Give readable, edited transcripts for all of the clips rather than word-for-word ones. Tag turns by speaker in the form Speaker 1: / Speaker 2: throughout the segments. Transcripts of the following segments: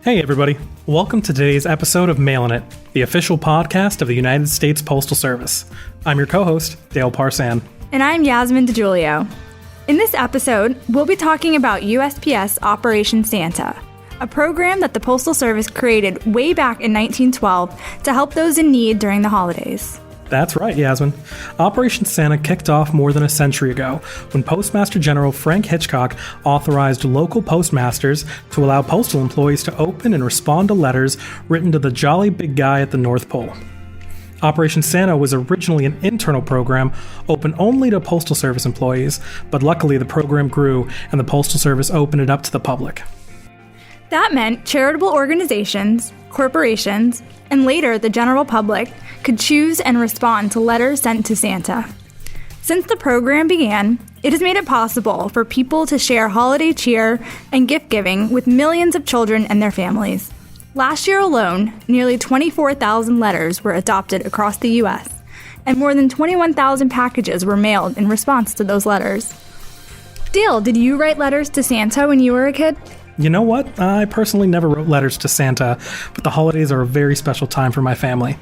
Speaker 1: Hey everybody, welcome to today's episode of Mailin' It, the official podcast of the United States Postal Service. I'm your co-host, Dale Parsan.
Speaker 2: And I'm Yasmin DeGiulio. In this episode, we'll be talking about USPS Operation Santa, a program that the Postal Service created way back in 1912 to help those in need during the holidays.
Speaker 1: That's right, Yasmin. Operation Santa kicked off more than a century ago when Postmaster General Frank Hitchcock authorized local postmasters to allow postal employees to open and respond to letters written to the jolly big guy at the North Pole. Operation Santa was originally an internal program open only to Postal Service employees, but luckily the program grew and the Postal Service opened it up to the public.
Speaker 2: That meant charitable organizations, corporations, and later the general public could choose and respond to letters sent to Santa. Since the program began, it has made it possible for people to share holiday cheer and gift giving with millions of children and their families. Last year alone, nearly 24,000 letters were adopted across the U.S., and more than 21,000 packages were mailed in response to those letters. Dale, did you write letters to Santa when you were a kid?
Speaker 1: You know what? I personally never wrote letters to Santa, but the holidays are a very special time for my family.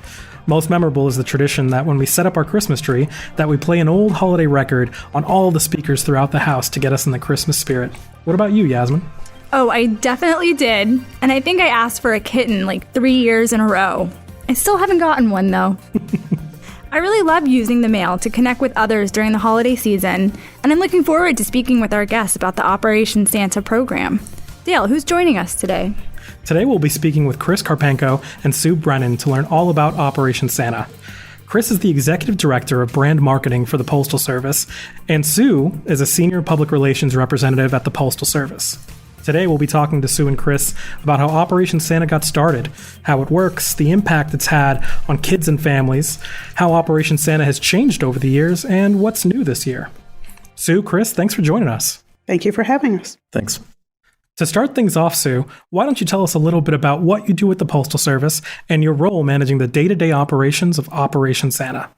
Speaker 1: Most memorable is the tradition that when we set up our Christmas tree, that we play an old holiday record on all the speakers throughout the house to get us in the Christmas spirit. What about you, Yasmin?
Speaker 2: Oh, I definitely did. And I think I asked for a kitten like 3 years in a row. I still haven't gotten one, though. I really love using the mail to connect with others during the holiday season, and I'm looking forward to speaking with our guests about the Operation Santa program. Dale, who's joining us today?
Speaker 1: Today we'll be speaking with Chris Karpenko and Sue Brennan to learn all about Operation Santa. Chris is the Executive Director of Brand Marketing for the Postal Service, and Sue is a Senior Public Relations Representative at the Postal Service. Today we'll be talking to Sue and Chris about how Operation Santa got started, how it works, the impact it's had on kids and families, how Operation Santa has changed over the years, and what's new this year. Sue, Chris, thanks for joining us.
Speaker 3: Thank you for having us.
Speaker 1: Thanks. To start things off, Sue, why don't you tell us a little bit about what you do with the Postal Service and your role managing the day-to-day operations of Operation Santa?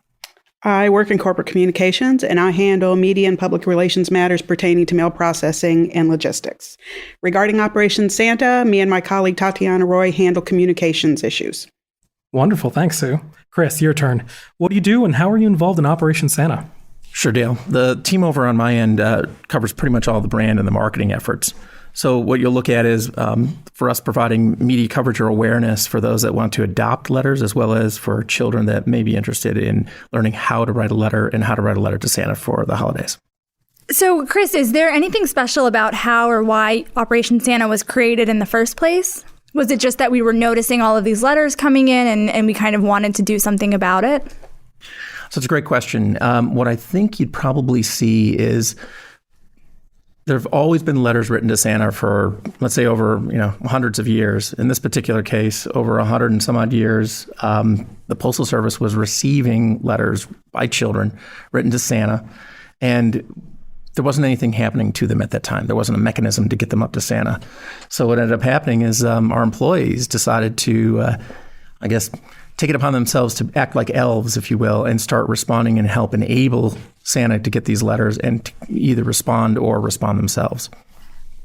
Speaker 3: I work in corporate communications, and I handle media and public relations matters pertaining to mail processing and logistics. Regarding Operation Santa, me and my colleague Tatiana Roy handle communications issues.
Speaker 1: Wonderful. Thanks, Sue. Chris, your turn. What do you do and how are you involved in Operation Santa?
Speaker 4: Sure, Dale. The team over on my end covers pretty much all the brand and the marketing efforts. So what you'll look at is for us providing media coverage or awareness for those that want to adopt letters, as well as for children that may be interested in learning how to write a letter and how to write a letter to Santa for the holidays.
Speaker 2: So, Chris, is there anything special about how or why Operation Santa was created in the first place? Was it just that we were noticing all of these letters coming in and we kind of wanted to do something about it?
Speaker 4: So it's a great question. What I think you'd probably see is there have always been letters written to Santa for, let's say, over hundreds of years. In this particular case, over 100 and some odd years, the Postal Service was receiving letters by children written to Santa, and there wasn't anything happening to them at that time. There wasn't a mechanism to get them up to Santa. So what ended up happening is our employees decided to, take it upon themselves to act like elves, if you will, and start responding and help enable Santa to get these letters and to either respond or respond themselves.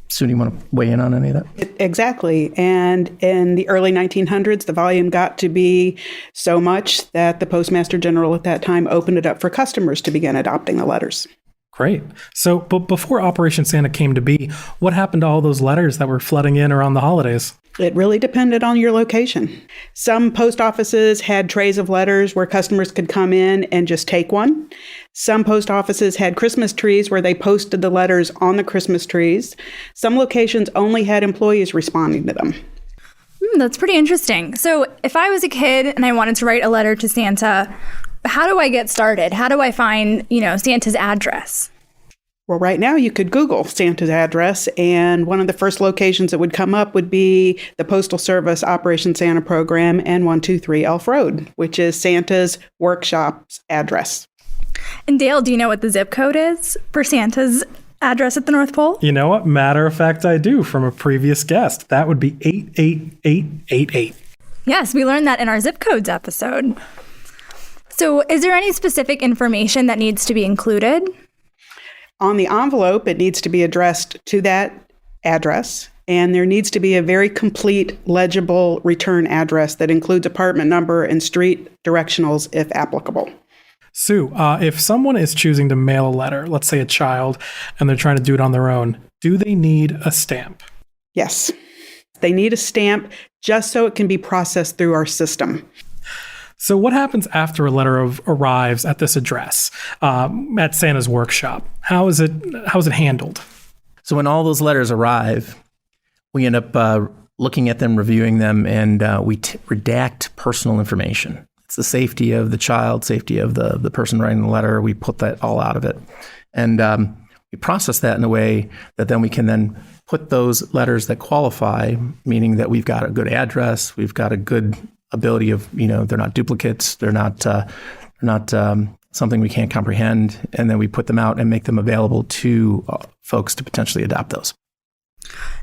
Speaker 4: Sue, do you want to weigh in on any of that?
Speaker 3: Exactly. And in the early 1900s, the volume got to be so much that the Postmaster General at that time opened it up for customers to begin adopting the letters.
Speaker 1: Great. So, but before Operation Santa came to be, what happened to all those letters that were flooding in around the holidays?
Speaker 3: It really depended on your location. Some post offices had trays of letters where customers could come in and just take one. Some post offices had Christmas trees where they posted the letters on the Christmas trees. Some locations only had employees responding to them.
Speaker 2: That's pretty interesting. So if I was a kid and I wanted to write a letter to Santa, how do I get started? How do I find, Santa's address?
Speaker 3: Well, right now you could Google Santa's address, and one of the first locations that would come up would be the Postal Service Operation Santa program and 123 Elf Road, which is Santa's workshop's address.
Speaker 2: And Dale, do you know what the zip code is for Santa's address at the North Pole?
Speaker 1: You know what? Matter of fact, I do from a previous guest. That would be 88888.
Speaker 2: Yes, we learned that in our zip codes episode. So is there any specific information that needs to be included?
Speaker 3: On the envelope, it needs to be addressed to that address. And there needs to be a very complete, legible return address that includes apartment number and street directionals if applicable.
Speaker 1: Sue, if someone is choosing to mail a letter, let's say a child, and they're trying to do it on their own, do they need a stamp?
Speaker 3: Yes. They need a stamp just so it can be processed through our system.
Speaker 1: So what happens after a letter arrives at this address, at Santa's workshop? How is it handled?
Speaker 4: So when all those letters arrive, we end up looking at them, reviewing them, and we redact personal information. It's the safety of the child, safety of the person writing the letter. We put that all out of it. And we process that in a way that then we can then put those letters that qualify, meaning that we've got a good address, we've got a good ability of, they're not duplicates, they're not something we can't comprehend, and then we put them out and make them available to folks to potentially adopt those.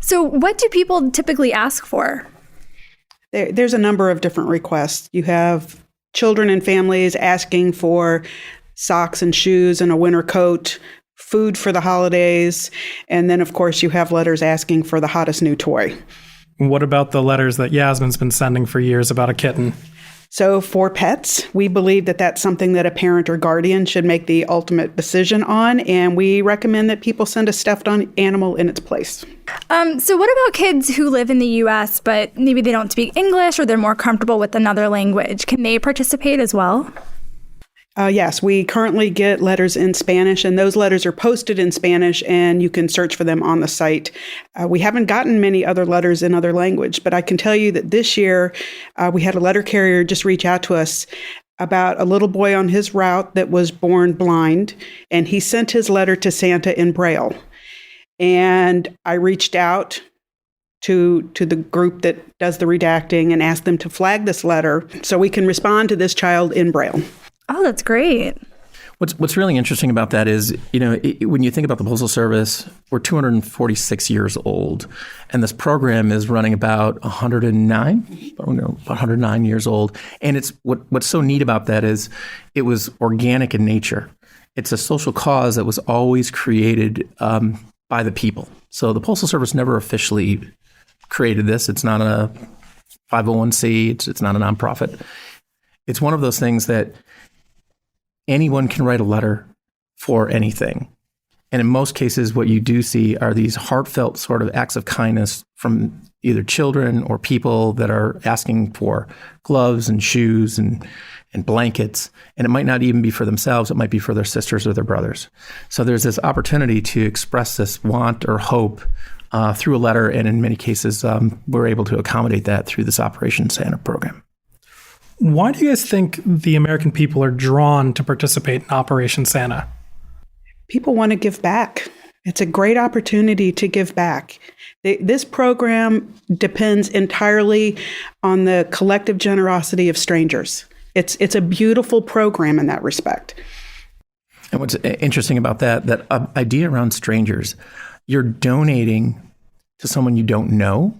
Speaker 2: So what do people typically ask for?
Speaker 3: There's a number of different requests. You have children and families asking for socks and shoes and a winter coat, food for the holidays, and then, of course, you have letters asking for the hottest new toy.
Speaker 1: What about the letters that Yasmin's been sending for years about a kitten?
Speaker 3: So for pets, we believe that that's something that a parent or guardian should make the ultimate decision on, and we recommend that people send a stuffed animal in its place.
Speaker 2: So what about kids who live in the U.S., but maybe they don't speak English or they're more comfortable with another language? Can they participate as well?
Speaker 3: Yes, we currently get letters in Spanish, and those letters are posted in Spanish, and you can search for them on the site. We haven't gotten many other letters in other language, but I can tell you that this year we had a letter carrier just reach out to us about a little boy on his route that was born blind, and he sent his letter to Santa in Braille. And I reached out to the group that does the redacting and asked them to flag this letter so we can respond to this child in Braille.
Speaker 2: Oh, that's great.
Speaker 4: What's really interesting about that is, when you think about the Postal Service, we're 246 years old, and this program is running about 109 years old. And it's what's so neat about that is it was organic in nature. It's a social cause that was always created by the people. So the Postal Service never officially created this. It's not a 501c. It's not a nonprofit. It's one of those things that anyone can write a letter for anything. And in most cases, what you do see are these heartfelt sort of acts of kindness from either children or people that are asking for gloves and shoes and blankets. And it might not even be for themselves. It might be for their sisters or their brothers. So there's this opportunity to express this want or hope through a letter. And in many cases, we're able to accommodate that through this Operation Santa program.
Speaker 1: Why do you guys think the American people are drawn to participate in Operation Santa?
Speaker 3: People want to give back. It's a great opportunity to give back. This program depends entirely on the collective generosity of strangers. It's a beautiful program in that respect.
Speaker 4: And what's interesting about that idea around strangers, you're donating to someone you don't know,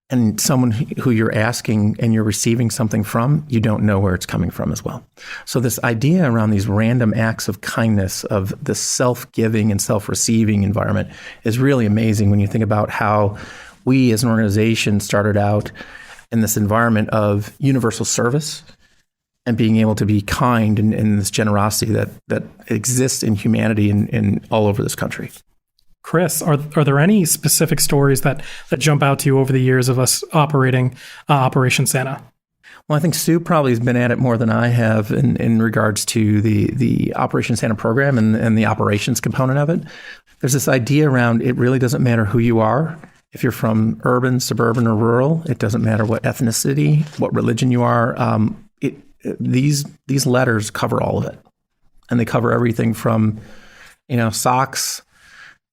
Speaker 4: and someone who you're asking and you're receiving something from, you don't know where it's coming from as well. So this idea around these random acts of kindness, of the self-giving and self-receiving environment is really amazing when you think about how we as an organization started out in this environment of universal service and being able to be kind and this generosity that exists in humanity in all over this country.
Speaker 1: Chris, are there any specific stories that jump out to you over the years of us operating Operation Santa?
Speaker 4: Well, I think Sue probably has been at it more than I have in regards to the Operation Santa program and the operations component of it. There's this idea around it really doesn't matter who you are. If you're from urban, suburban, or rural, it doesn't matter what ethnicity, what religion you are. These letters cover all of it. And they cover everything from, socks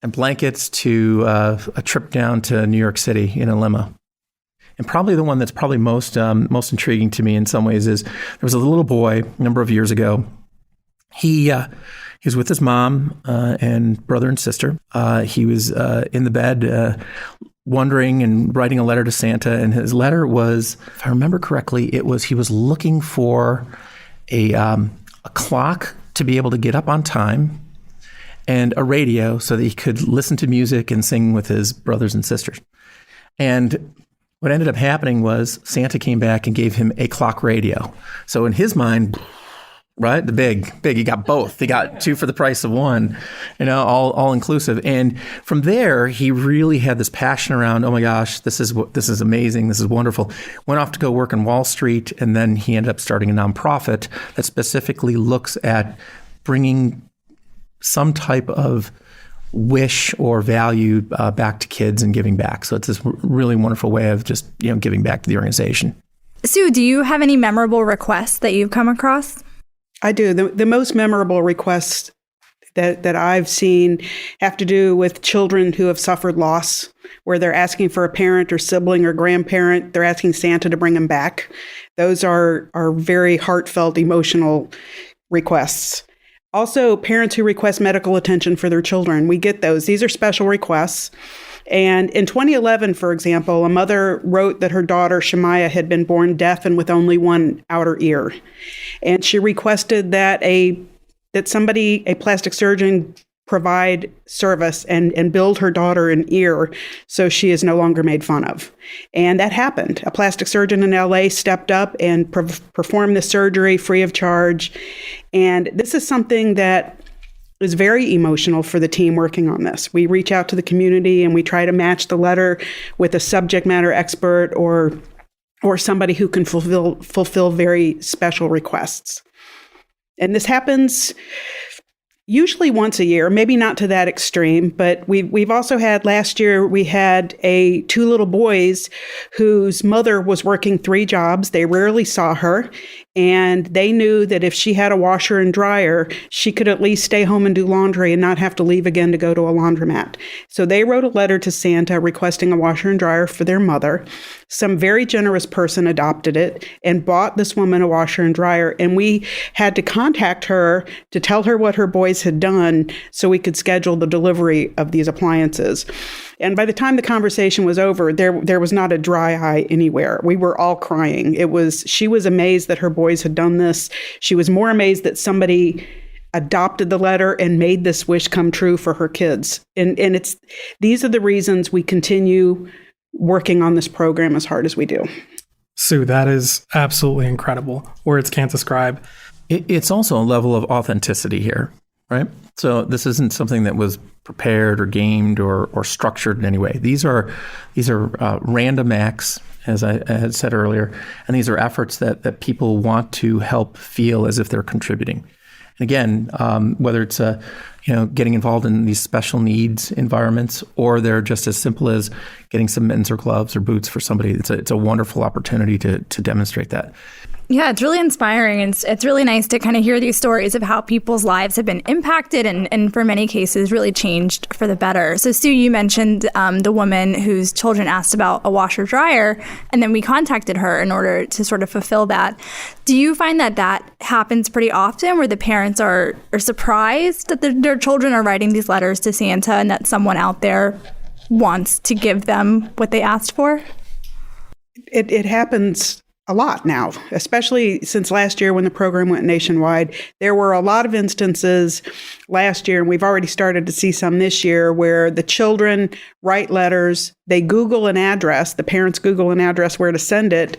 Speaker 4: and blankets to a trip down to New York City in a limo. And probably the one that's probably most intriguing to me in some ways is there was a little boy a number of years ago. He was with his mom and brother and sister. He was in the bed wondering and writing a letter to Santa. And his letter was, if I remember correctly, he was looking for a clock to be able to get up on time, and a radio so that he could listen to music and sing with his brothers and sisters. And what ended up happening was Santa came back and gave him a clock radio. So in his mind, right, the big, he got both. He got two for the price of one, all inclusive. And from there, he really had this passion around, oh my gosh, this is amazing. This is wonderful. Went off to go work on Wall Street. And then he ended up starting a nonprofit that specifically looks at bringing some type of wish or value back to kids and giving back. So it's this really wonderful way of just, giving back to the organization.
Speaker 2: Sue, do you have any memorable requests that you've come across?
Speaker 3: I do. The most memorable requests that I've seen have to do with children who have suffered loss, where they're asking for a parent or sibling or grandparent. They're asking Santa to bring them back. Those are very heartfelt, emotional requests. Also, parents who request medical attention for their children. We get those. These are special requests. And in 2011, for example, a mother wrote that her daughter, Shemaiah, had been born deaf and with only one outer ear. And she requested that a plastic surgeon, provide service and build her daughter an ear so she is no longer made fun of. And that happened. A plastic surgeon in LA stepped up and performed the surgery free of charge. And this is something that is very emotional for the team working on this. We reach out to the community and we try to match the letter with a subject matter expert or somebody who can fulfill very special requests. And this happens usually once a year, maybe not to that extreme, but we've also had, last year, we had two little boys whose mother was working 3 jobs. They rarely saw her, and they knew that if she had a washer and dryer, she could at least stay home and do laundry and not have to leave again to go to a laundromat. So they wrote a letter to Santa requesting a washer and dryer for their mother. Some very generous person adopted it and bought this woman a washer and dryer, and we had to contact her to tell her what her boys had done so we could schedule the delivery of these appliances. And by the time the conversation was over, there was not a dry eye anywhere. We were all crying. She was amazed that her boys had done this. She was more amazed that somebody adopted the letter and made this wish come true for her kids. And these are the reasons we continue working on this program as hard as we do.
Speaker 1: Sue, that is absolutely incredible. Words can't describe.
Speaker 4: It's also a level of authenticity here, right? So this isn't something that was prepared or gamed or structured in any way. These are random acts, as I had said earlier, and these are efforts that people want to help feel as if they're contributing. And again, whether it's getting involved in these special needs environments, or they're just as simple as getting some mittens or gloves or boots for somebody, it's a wonderful opportunity to demonstrate that.
Speaker 2: Yeah, it's really inspiring. And it's really nice to kind of hear these stories of how people's lives have been impacted and for many cases really changed for the better. So Sue, you mentioned the woman whose children asked about a washer dryer, and then we contacted her in order to sort of fulfill that. Do you find that happens pretty often, where the parents are surprised that their children are writing these letters to Santa and that someone out there wants to give them what they asked for?
Speaker 3: It happens a lot now, especially since last year when the program went nationwide. There were a lot of instances last year, and we've already started to see some this year, where the children write letters, they Google an address, the parents Google an address where to send it,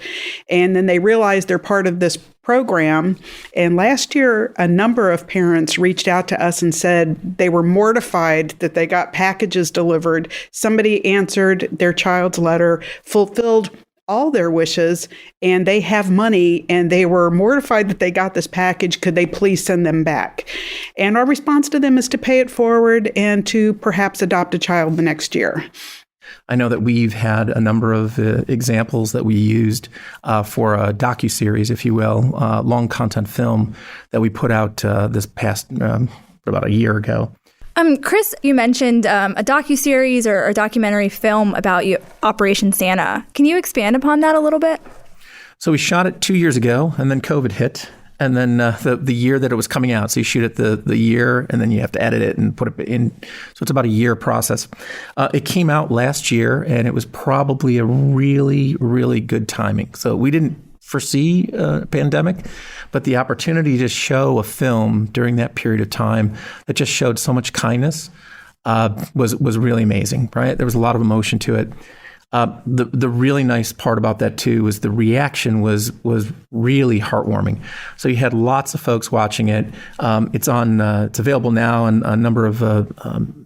Speaker 3: and then they realize they're part of this program. And last year, a number of parents reached out to us and said they were mortified that they got packages delivered. Somebody answered their child's letter, fulfilled all their wishes, and they have money, and they were mortified that they got this package. Could they please send them back? And our response to them is to pay it forward and to perhaps adopt a child the next year.
Speaker 4: I know that we've had a number of examples that we used for a docuseries, if you will, long content film that we put out this past about a year ago.
Speaker 2: Chris, you mentioned a docuseries or a documentary film about Operation Santa. Can you expand upon that a little bit?
Speaker 4: So we shot it 2 years ago, and then COVID hit, and then the year that it was coming out. So you shoot it the year, and then you have to edit it and put it in. So it's about a year process. It came out last year, and it was probably a really, really good timing. So we didn't foresee a pandemic, but the opportunity to show a film during that period of time that just showed so much kindness was really amazing, right? There was a lot of emotion to it. The really nice part about that too was the reaction was really heartwarming. So you had lots of folks watching it. It's available now on a number of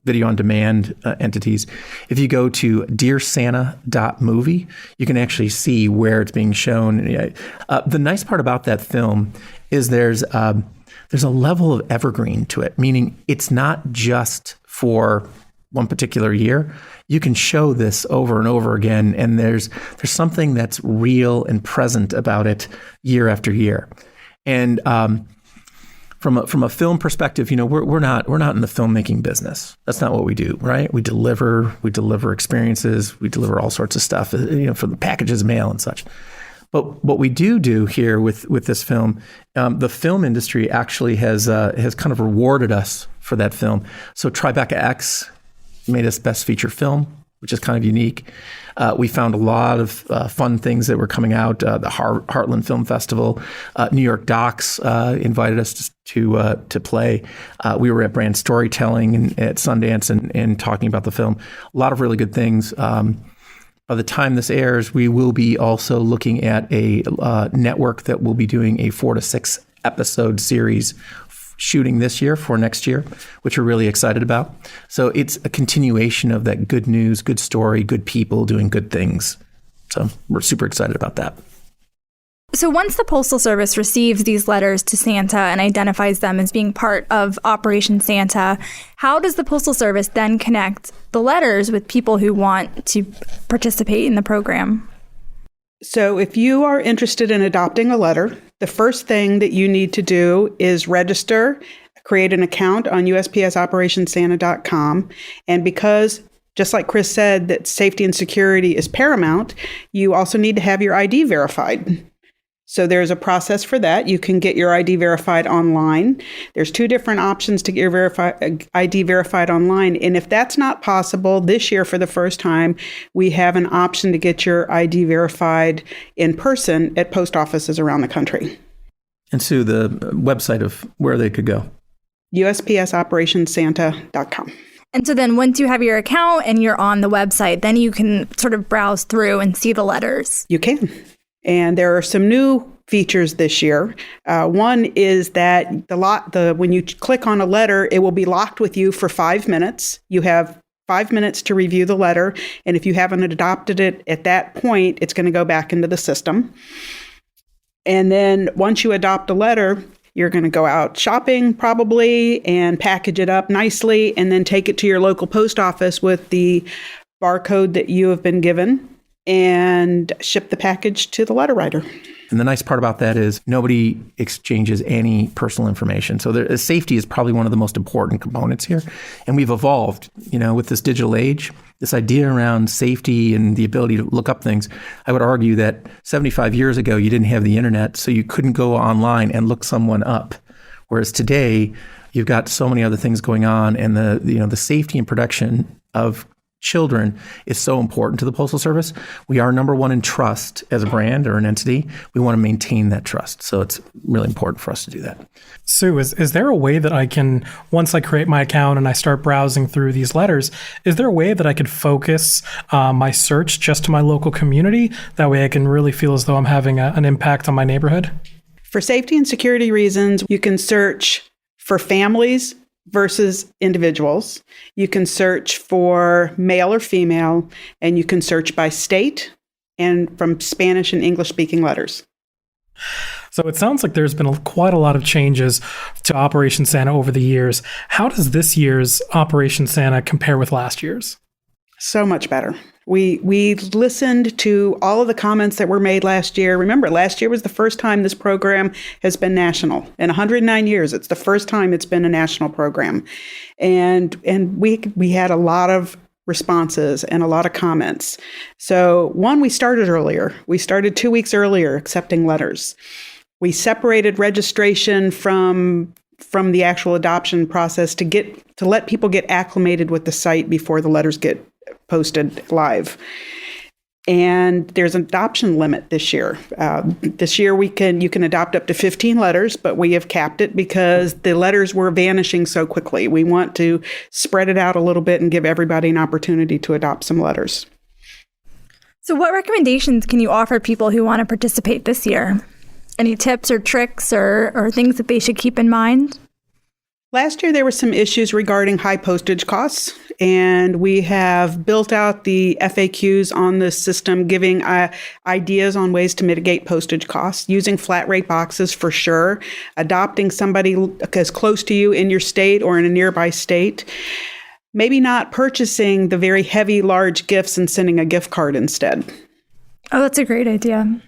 Speaker 4: video on demand entities. If you go to dearsanta.movie, you can actually see where it's being shown. The nice part about that film is there's a level of evergreen to it, meaning it's not just for one particular year. You can show this over and over again, and there's something that's real and present about it year after year. And from a film perspective, we're not in the filmmaking business. That's not what we do, right? We deliver experiences, we deliver all sorts of stuff, for the packages, mail, and such. But what we do here with this film, the film industry actually has kind of rewarded us for that film. So Tribeca X made us Best Feature Film, which is kind of unique. We found a lot of fun things that were coming out. The Heartland Film Festival, New York Docs invited us to play. We were at Brand Storytelling and at Sundance and talking about the film. A lot of really good things. By the time this airs, we will be also looking at a network that will be doing a 4 to 6 episode series shooting this year for next year, which we're really excited about. So it's a continuation of that good news, good story, good people doing good things. So we're super excited about that.
Speaker 2: So once the Postal Service receives these letters to Santa and identifies them as being part of Operation Santa, how does the Postal Service then connect the letters with people who want to participate in the program?
Speaker 3: So if you are interested in adopting a letter, the first thing that you need to do is register, create an account on USPSOperationSanta.com. And because, just like Chris said, that safety and security is paramount, you also need to have your ID verified. So there's a process for that. You can get your ID verified online. There's 2 different options to get your ID verified online. And if that's not possible, this year for the first time, we have an option to get your ID verified in person at post offices around the country.
Speaker 4: And Sue, the website of where they could go?
Speaker 3: USPSOperationSanta.com.
Speaker 2: And so then once you have your account and you're on the website, then you can sort of browse through and see the letters.
Speaker 3: You can. And there are some new features this year. One is that when you click on a letter, it will be locked with you for 5 minutes. You have 5 minutes to review the letter. And if you haven't adopted it at that point, it's going to go back into the system. And then once you adopt a letter, you're going to go out shopping probably and package it up nicely and then take it to your local post office with the barcode that you have been given and ship the package to the letter writer.
Speaker 4: And the nice part about that is nobody exchanges any personal information. So safety is probably one of the most important components here. And we've evolved, with this digital age, this idea around safety and the ability to look up things. I would argue that 75 years ago, you didn't have the internet, so you couldn't go online and look someone up. Whereas today, you've got so many other things going on, and the safety and protection of children is so important to the Postal Service. We are number one in trust as a brand or an entity. We want to maintain that trust. So it's really important for us to do that.
Speaker 1: Sue, is there a way that I can, once I create my account and I start browsing through these letters, is there a way that I could focus my search just to my local community? That way I can really feel as though I'm having an impact on my neighborhood?
Speaker 3: For safety and security reasons, you can search for families versus individuals. You can search for male or female, and you can search by state and from Spanish and English speaking letters.
Speaker 1: So it sounds like there's been quite a lot of changes to Operation Santa over the years. How does this year's Operation Santa compare with last year's?
Speaker 3: So much better. We listened to all of the comments that were made last year. Remember, last year was the first time this program has been national. In 109 years, it's the first time it's been a national program. And we had a lot of responses and a lot of comments. So one, we started earlier. We started 2 weeks earlier accepting letters. We separated registration from the actual adoption process to let people get acclimated with the site before the letters get posted live. And there's an adoption limit this year. This year you can adopt up to 15 letters, but we have capped it because the letters were vanishing so quickly. We want to spread it out a little bit and give everybody an opportunity to adopt some letters.
Speaker 2: So what recommendations can you offer people who want to participate this year? Any tips or tricks or things that they should keep in mind?
Speaker 3: Last year, there were some issues regarding high postage costs, and we have built out the FAQs on the system, giving ideas on ways to mitigate postage costs, using flat rate boxes for sure, adopting somebody as close to you in your state or in a nearby state, maybe not purchasing the very heavy, large gifts and sending a gift card instead.
Speaker 2: Oh, that's a great idea.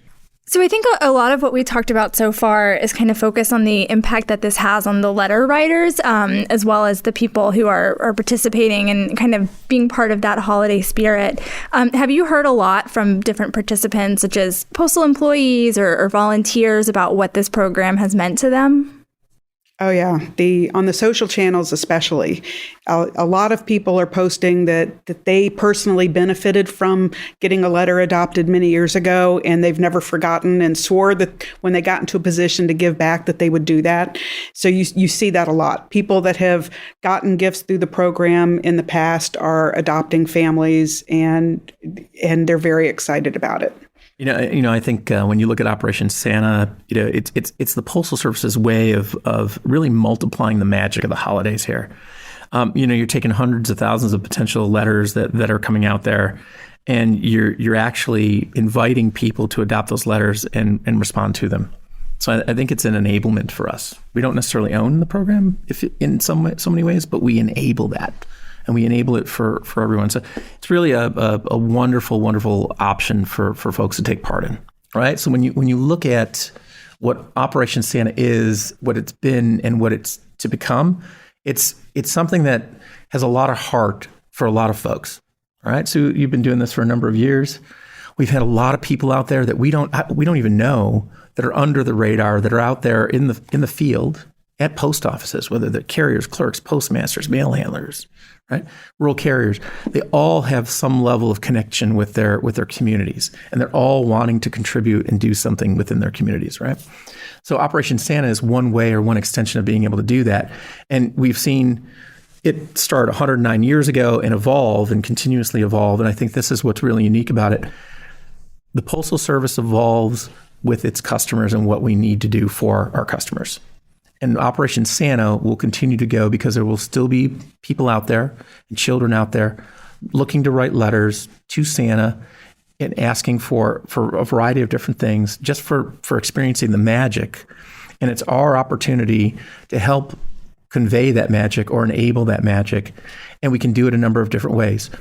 Speaker 2: So I think a lot of what we talked about so far is kind of focused on the impact that this has on the letter writers, as well as the people who are participating and kind of being part of that holiday spirit. Have you heard a lot from different participants, such as postal employees or volunteers, about what this program has meant to them?
Speaker 3: Oh, yeah. On the social channels especially, a lot of people are posting that they personally benefited from getting a letter adopted many years ago, and they've never forgotten and swore that when they got into a position to give back that they would do that. So you see that a lot. People that have gotten gifts through the program in the past are adopting families, and they're very excited about it.
Speaker 4: I think when you look at Operation Santa, it's the Postal Service's way of really multiplying the magic of the holidays here. You're taking hundreds of thousands of potential letters that are coming out there, and you're actually inviting people to adopt those letters and respond to them. So I think it's an enablement for us. We don't necessarily own the program in so many ways, but we enable that. And we enable it for everyone. So it's really a wonderful, wonderful option for folks to take part in, right? So when you look at what Operation Santa is, what it's been, and what it's to become, it's something that has a lot of heart for a lot of folks, all right? So you've been doing this for a number of years. We've had a lot of people out there that we don't even know that are under the radar, that are out there in the field at post offices, whether they're carriers, clerks, postmasters, mail handlers, right? Rural carriers. They all have some level of connection with their communities, and they're all wanting to contribute and do something within their communities, right? So Operation Santa is one way or one extension of being able to do that. And we've seen it start 109 years ago and evolve and continuously evolve. And I think this is what's really unique about it. The Postal Service evolves with its customers and what we need to do for our customers. And Operation Santa will continue to go because there will still be people out there and children out there looking to write letters to Santa and asking for a variety of different things just for experiencing the magic. And it's our opportunity to help convey that magic or enable that magic. And we can do it a number of different ways.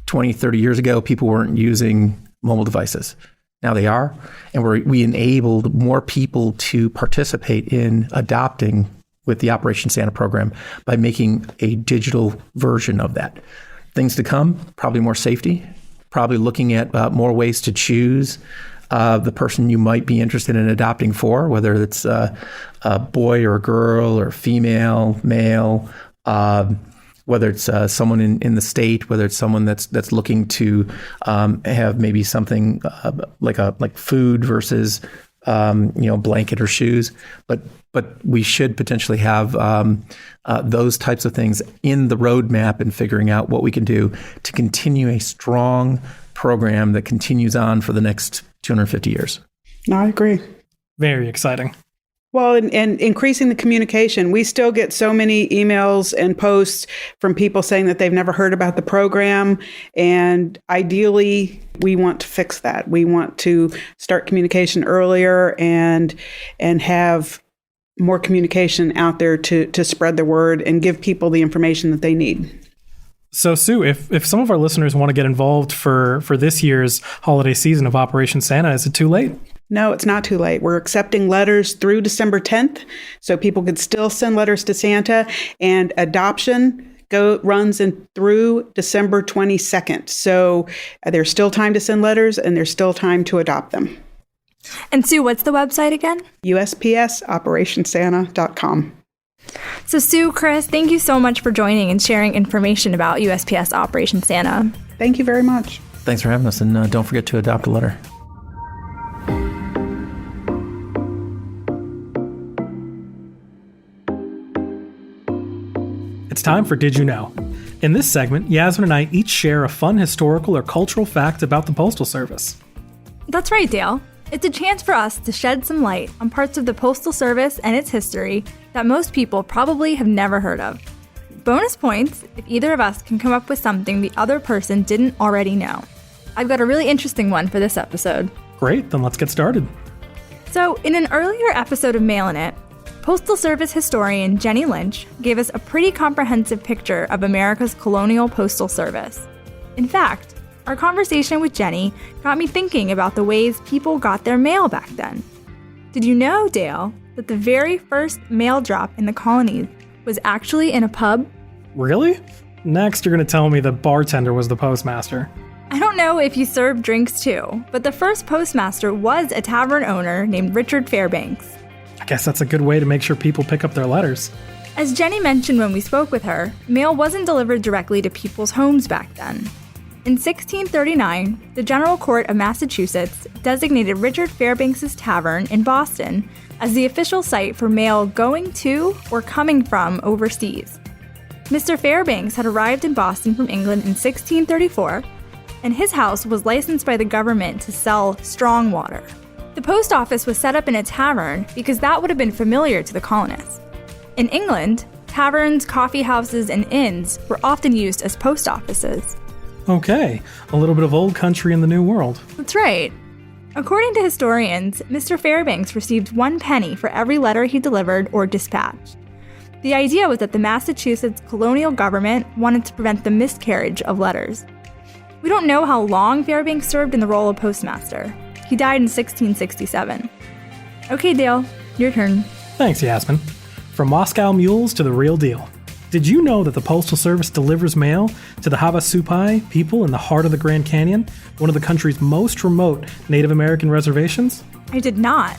Speaker 4: 20, 30 years ago, people weren't using mobile devices. Now they are, and we enabled more people to participate in adopting with the Operation Santa program by making a digital version of that. Things to come, probably more safety, probably looking at more ways to choose the person you might be interested in adopting for, whether it's a boy or a girl or female, male, whether it's someone in the state, whether it's someone that's looking to have maybe something like food versus blanket or shoes, but we should potentially have those types of things in the roadmap and figuring out what we can do to continue a strong program that continues on for the next 250 years.
Speaker 3: No, I agree.
Speaker 1: Very exciting.
Speaker 3: Well, and increasing the communication. We still get so many emails and posts from people saying that they've never heard about the program. And ideally, we want to fix that. We want to start communication earlier and have more communication out there to spread the word and give people the information that they need.
Speaker 1: So, Sue, if some of our listeners want to get involved for this year's holiday season of Operation Santa, is it too late?
Speaker 3: No, it's not too late. We're accepting letters through December 10th, so people could still send letters to Santa, and adoption runs through December 22nd. So there's still time to send letters, and there's still time to adopt them.
Speaker 2: And Sue, what's the website again?
Speaker 3: USPSOperationSanta.com.
Speaker 2: So Sue, Chris, thank you so much for joining and sharing information about USPS Operation Santa.
Speaker 3: Thank you very much.
Speaker 4: Thanks for having us, and don't forget to adopt a letter.
Speaker 1: It's time for Did You Know? In this segment, Yasmin and I each share a fun historical or cultural fact about the Postal Service.
Speaker 2: That's right, Dale. It's a chance for us to shed some light on parts of the Postal Service and its history that most people probably have never heard of. Bonus points if either of us can come up with something the other person didn't already know. I've got a really interesting one for this episode.
Speaker 1: Great, then let's get started.
Speaker 2: So, in an earlier episode of Mailin' It, Postal Service historian Jenny Lynch gave us a pretty comprehensive picture of America's colonial postal service. In fact, our conversation with Jenny got me thinking about the ways people got their mail back then. Did you know, Dale, that the very first mail drop in the colonies was actually in a pub?
Speaker 1: Really? Next, you're going to tell me the bartender was the postmaster.
Speaker 2: I don't know if you served drinks too, but the first postmaster was a tavern owner named Richard Fairbanks.
Speaker 1: I guess that's a good way to make sure people pick up their letters.
Speaker 2: As Jenny mentioned when we spoke with her, mail wasn't delivered directly to people's homes back then. In 1639, the General Court of Massachusetts designated Richard Fairbanks' Tavern in Boston as the official site for mail going to or coming from overseas. Mr. Fairbanks had arrived in Boston from England in 1634, and his house was licensed by the government to sell strong water. The post office was set up in a tavern because that would have been familiar to the colonists. In England, taverns, coffee houses, and inns were often used as post offices.
Speaker 1: Okay, a little bit of old country in the new world.
Speaker 2: That's right. According to historians, Mr. Fairbanks received 1 penny for every letter he delivered or dispatched. The idea was that the Massachusetts colonial government wanted to prevent the miscarriage of letters. We don't know how long Fairbanks served in the role of postmaster. He died in 1667. Okay, Dale, your turn.
Speaker 1: Thanks, Yasmin. From Moscow mules to the real deal. Did you know that the Postal Service delivers mail to the Havasupai people in the heart of the Grand Canyon, one of the country's most remote Native American reservations?
Speaker 2: I did not.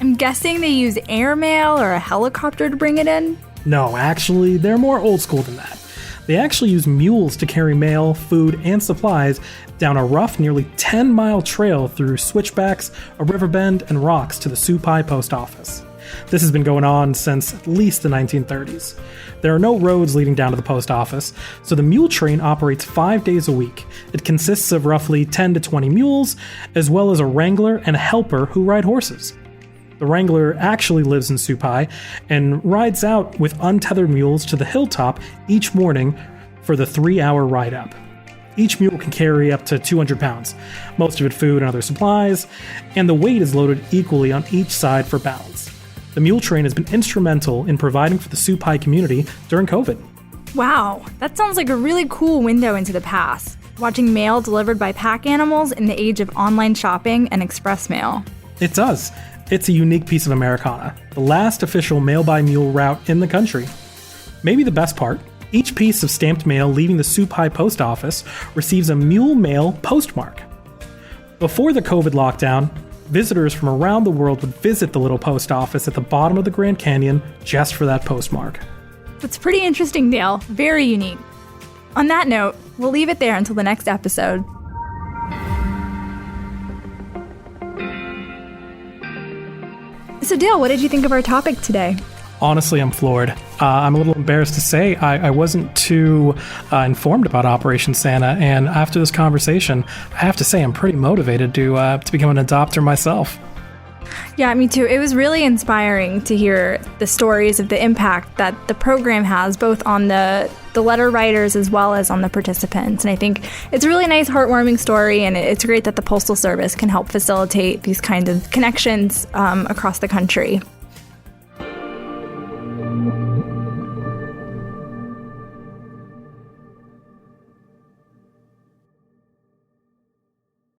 Speaker 2: I'm guessing they use airmail or a helicopter to bring it in?
Speaker 1: No, actually, they're more old school than that. They actually use mules to carry mail, food, and supplies down a rough, nearly 10-mile trail through switchbacks, a river bend, and rocks to the Supai post office. This has been going on since at least the 1930s. There are no roads leading down to the post office, so the mule train operates 5 days a week. It consists of roughly 10 to 20 mules, as well as a wrangler and a helper who ride horses. The wrangler actually lives in Supai and rides out with untethered mules to the hilltop each morning for the 3-hour ride up. Each mule can carry up to 200 pounds, most of it food and other supplies, and the weight is loaded equally on each side for balance. The mule train has been instrumental in providing for the Supai community during COVID.
Speaker 2: Wow, that sounds like a really cool window into the past, watching mail delivered by pack animals in the age of online shopping and express mail.
Speaker 1: It does. It's a unique piece of Americana, the last official mail-by-mule route in the country. Maybe the best part, each piece of stamped mail leaving the Supai post office receives a mule mail postmark. Before the COVID lockdown, visitors from around the world would visit the little post office at the bottom of the Grand Canyon just for that postmark.
Speaker 2: That's pretty interesting, Dale. Very unique. On that note, we'll leave it there until the next episode. So Dale, what did you think of our topic today?
Speaker 1: Honestly, I'm floored. I'm a little embarrassed to say I wasn't too informed about Operation Santa, and after this conversation, I have to say I'm pretty motivated to become an adopter myself.
Speaker 2: Yeah, me too. It was really inspiring to hear the stories of the impact that the program has, both on the letter writers as well as on the participants. And I think it's a really nice, heartwarming story, and it's great that the Postal Service can help facilitate these kinds of connections across the country.